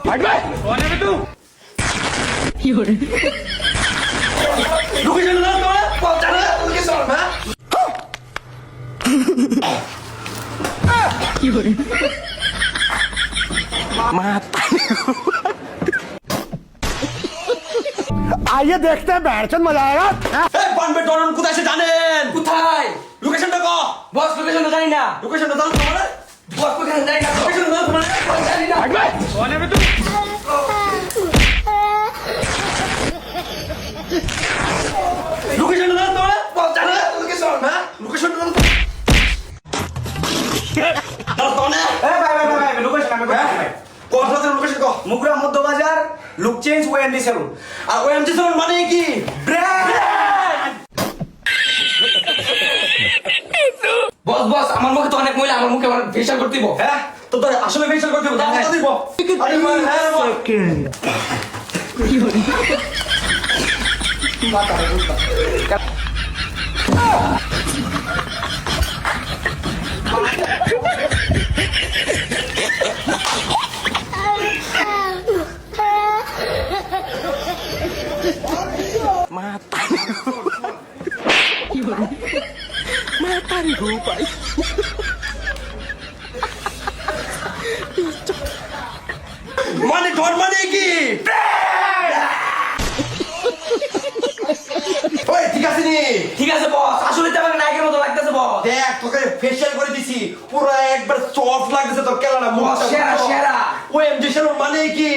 कौन है तू? লোকেশন দাও তোরা পৌঁছা না তোকে সর না आइए देखते हैं बैठचंद मजा आएगा এই পানবে ডরন কোথায় সে জানেন কোথায়? লোকেশনটা কো বস লোকেশনটা জানি না। লোকেশনটা দাও তোমার বস লোকেশন জানি না। লোকেশন দাও তোমার জানি না। कौन है तू? লোকেশনটা দাও তোরা পৌঁছা না তোকে সর না লোকেশনটা দাও দাও তো না ভাই লোকেশন আমি কথা দাও লোকেশন কো মুগরা মধ্য বাজার লুক চেঞ্জ ওএমডি সেলুন আর ওএমজি সর মানে কি বস বস আমার মুখে তো অনেক ময়লা, আমার মুখে আমার ফেশিয়াল করতে দিব। হ্যাঁ তো তোর আসলে ফেশিয়াল করতে হবে দাও তো দিব আরে মান হ্যাঁ বল মানে ডর মানে কি ওই ঠিক আছে নি ঠিক আছে বস, আসলে তো আমার নায়কের মতো লাগতেছে বস। দেখ তোকে ফেশিয়াল করে দিছি পুরো একবার সফট লাগতেছে তোর কেলাটা মুখ সেরা সেরা। ওএমজি সেলুন মানে কি